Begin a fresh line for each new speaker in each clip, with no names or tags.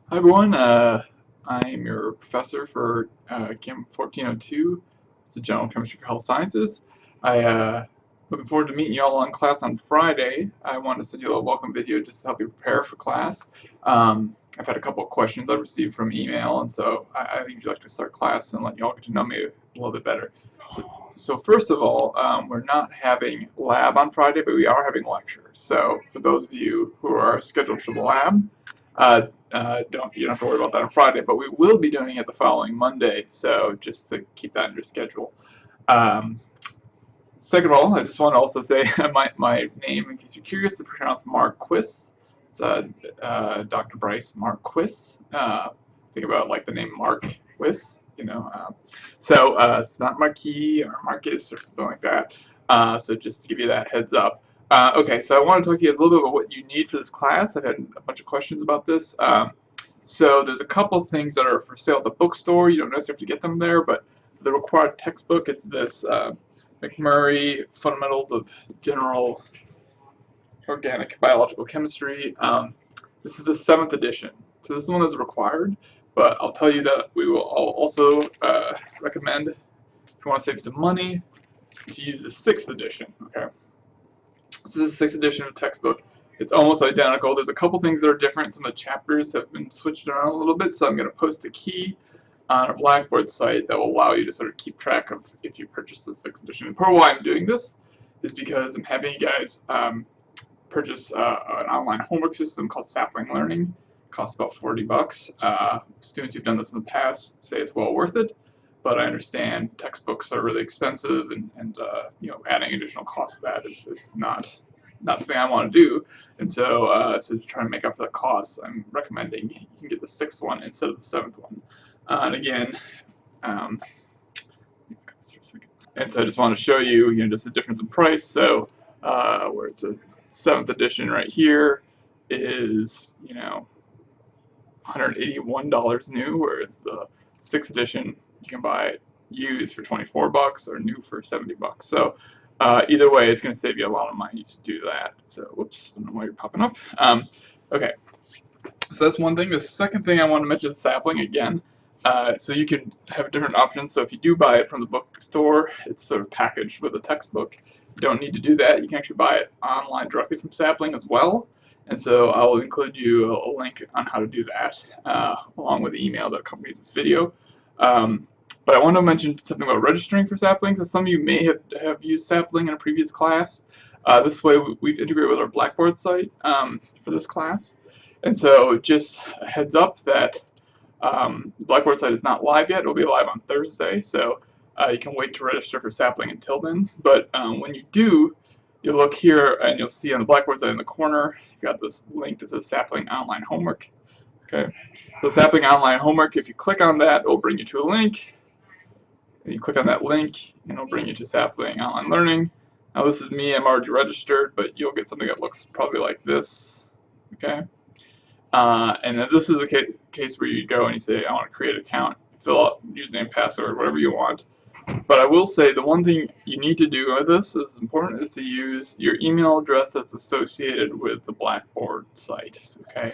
Hi everyone, I'm your professor for Chem 1402. It's the General Chemistry for Health Sciences. Looking forward to meeting you all in class on Friday. I wanted to send you a little welcome video just to help you prepare for class. I've had a couple of questions I've received from email, and so I usually like to start class and let you all get to know me a little bit better. So first of all, we're not having lab on Friday, but we are having lecture. So for those of you who are scheduled for the lab, you don't have to worry about that on Friday, but we will be doing it the following Monday, so just to keep that in your schedule. Um, Second of all, I just want to also say my name, in case you're curious, is pronounced Marquis. It's Dr. Bryce Marquis. Think about like the name Mark Quiz, you know. It's not Marquis or Marcus or something like that. So just to give you that heads up. Okay, so I want to talk to you guys a little bit about what you need for this class. I've had a bunch of questions about this. So there's a couple things that are for sale at the bookstore. You don't necessarily have to get them there, but the required textbook is this McMurray Fundamentals of General Organic Biological Chemistry. This is the 7th edition, so this is one that's required, but I'll tell you that I'll also recommend, if you want to save some money, to use the 6th edition, okay? This is the 6th edition of the textbook. It's almost identical. There's a couple things that are different. Some of the chapters have been switched around a little bit, so I'm going to post a key on our Blackboard site that will allow you to sort of keep track of if you purchase the 6th edition. And part of why I'm doing this is because I'm having you guys purchase an online homework system called Sapling Learning. It costs about $40. Students who've done this in the past say it's well worth it, but I understand textbooks are really expensive, and adding additional costs to that is not something I want to do. And so to try to make up for the costs, I'm recommending you can get the 6th one instead of the 7th one. And again, and so I just want to show you, just the difference in price. So whereas the 7th edition right here is, $181 new, whereas the 6th edition you can buy it used for $24 or new for $70. So either way, it's going to save you a lot of money to do that. So whoops, I don't know why you're popping up. Okay, so that's one thing. The second thing I want to mention is Sapling again. So you can have different options. So if you do buy it from the bookstore, it's sort of packaged with a textbook. You don't need to do that. You can actually buy it online directly from Sapling as well. And so I will include you a link on how to do that, along with the email that accompanies this video. But I want to mention something about registering for Sapling. So some of you may have used Sapling in a previous class. This way we've integrated with our Blackboard site for this class. And so just a heads up that the Blackboard site is not live yet. It will be live on Thursday, so you can wait to register for Sapling until then. But when you do, you'll look here and you'll see on the Blackboard site in the corner, you've got this link that says Sapling Online Homework. Okay, so Sapling Online Homework, if you click on that, it will bring you to a link. And you click on that link, and it'll bring you to Sapling Online Learning. Now this is me, I'm already registered, but you'll get something that looks probably like this. Okay. And then this is a case where you go and you say, I want to create an account, fill out username, password, whatever you want. But I will say the one thing you need to do with this is important is to use your email address that's associated with the Blackboard site. Okay,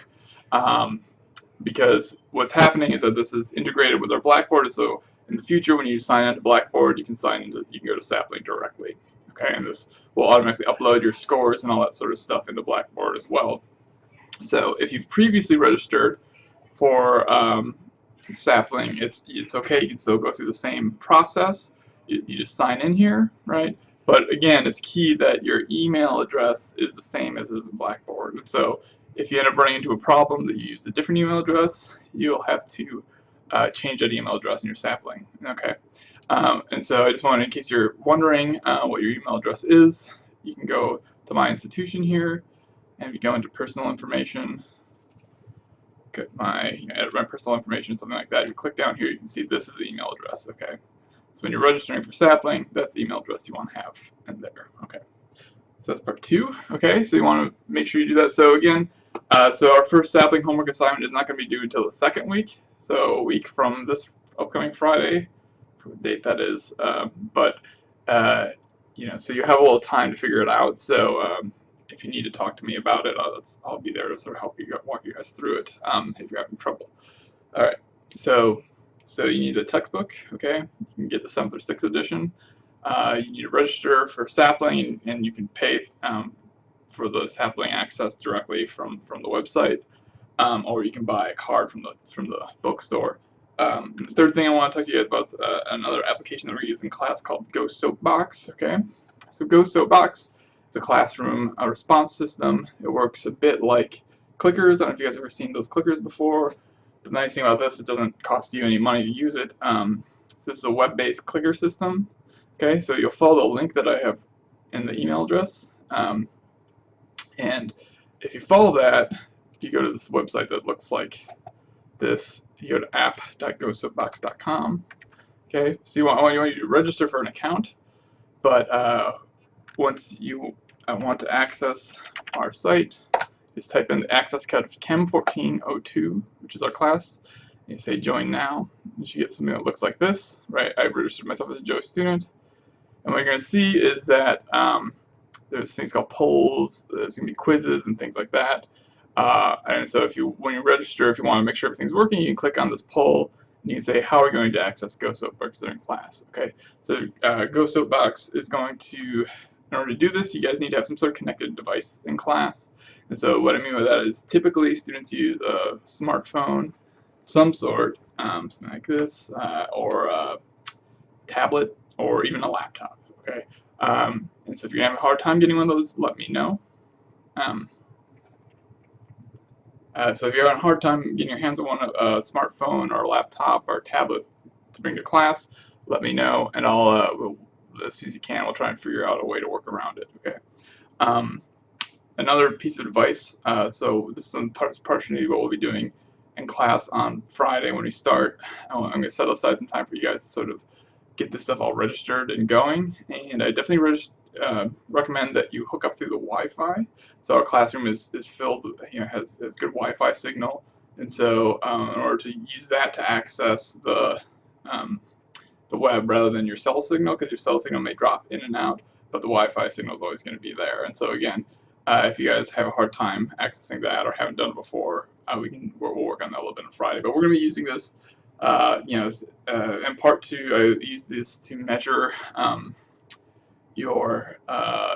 because what's happening is that this is integrated with our Blackboard, so in the future when you sign into Blackboard, you can go to Sapling directly. Okay, and this will automatically upload your scores and all that sort of stuff into Blackboard as well. So if you've previously registered for Sapling, it's okay. You can still go through the same process. You just sign in here, right? But again, it's key that your email address is the same as the Blackboard. And so if you end up running into a problem that you use a different email address, you'll have to change that email address in your Sapling. Okay. And so I just wanted, in case you're wondering what your email address is, you can go to my institution here. And if you go into personal information, get edit my personal information, something like that. If you click down here, you can see this is the email address. Okay, so when you're registering for Sapling, that's the email address you want to have in there. Okay, so that's part 2. Okay, so you want to make sure you do that. So again, so our first Sapling homework assignment is not going to be due until the 2nd week, so a week from this upcoming Friday, what date that is. So you have a little time to figure it out. So if you need to talk to me about it, I'll be there to sort of help you walk you guys through it if you're having trouble. All right, so you need a textbook, okay? You can get the 7th or 6th edition. You need to register for Sapling, and you can pay for the Sapling access directly from the website, or you can buy a card from the bookstore. The third thing I want to talk to you guys about is another application that we use in class called Go Soapbox. Okay, so Go Soapbox is a classroom response system. It works a bit like clickers. I don't know if you guys have ever seen those clickers before. The nice thing about this, it doesn't cost you any money to use it. So this is a web-based clicker system. Okay, so you'll follow the link that I have in the email address, and if you follow that, you go to this website that looks like this. You go to app.gosoapbox.com. Okay, so you want you to register for an account, but once you want to access our site, just type in the access code of Chem1402, which is our class, and you say join now. You should get something that looks like this, right? I registered myself as a Joe student, and what you're going to see is that there's things called polls, there's going to be quizzes and things like that. And so when you register, if you want to make sure everything's working, you can click on this poll and you can say, how are we going to access Go Soapbox during class? Okay, so Go Soapbox is going to, in order to do this, you guys need to have some sort of connected device in class. And so what I mean by that is typically students use a smartphone of some sort, something like this, or a tablet, or even a laptop. Okay, and so if you're having a hard time getting one of those, let me know. So if you're having a hard time getting your hands on a smartphone or a laptop or a tablet to bring to class, let me know, and I'll, as soon as you can, we'll try and figure out a way to work around it. Okay. Another piece of advice, so this is partially what we'll be doing in class on Friday when we start. I'm going to set aside some time for you guys to sort of get this stuff all registered and going, and I definitely recommend that you hook up through the Wi-Fi. So our classroom is filled, has good Wi-Fi signal, and so in order to use that to access the web rather than your cell signal, because your cell signal may drop in and out, but the Wi-Fi signal is always going to be there. And so again, if you guys have a hard time accessing that or haven't done it before, we'll work on that a little bit on Friday. But we're going to be using this, in part to use this to measure your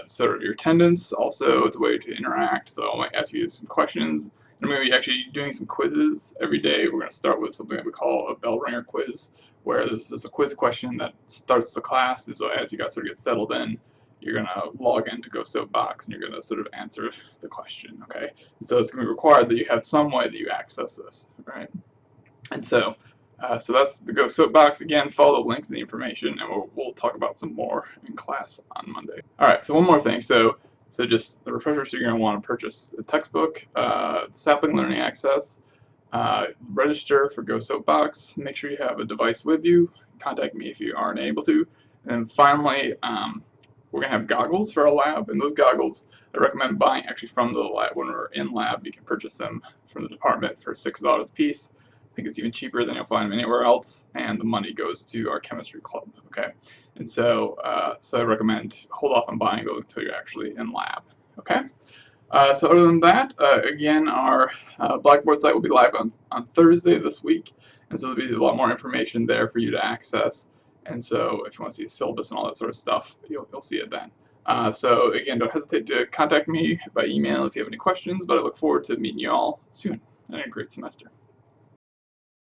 sort of your attendance. Also, it's a way to interact. So I might ask you some questions. I'm going to be actually doing some quizzes every day. We're going to start with something that we call a bell ringer quiz, where there's a quiz question that starts the class. And so as you guys sort of get settled in, you're going to log in to Go Soapbox and you're going to sort of answer the question. Okay, and so it's going to be required that you have some way that you access this, right? And so so that's the Go Soapbox. Again, follow the links and the information, and we'll talk about some more in class on Monday. All right, so one more thing. So just the refresher, so you're going to want to purchase the textbook, Sapling Learning Access, register for Go Soapbox, make sure you have a device with you, contact me if you aren't able to, and finally, we're going to have goggles for our lab, and those goggles I recommend buying actually from the lab. When we're in lab, you can purchase them from the department for $6 a piece. I think it's even cheaper than you'll find them anywhere else, and the money goes to our chemistry club. Okay, and so I recommend hold off on buying those until you're actually in lab. Okay, so other than that, again, our Blackboard site will be live on Thursday this week, and so there'll be a lot more information there for you to access. And so if you want to see the syllabus and all that sort of stuff, you'll see it then. So again, don't hesitate to contact me by email if you have any questions, but I look forward to meeting you all soon. And a great semester.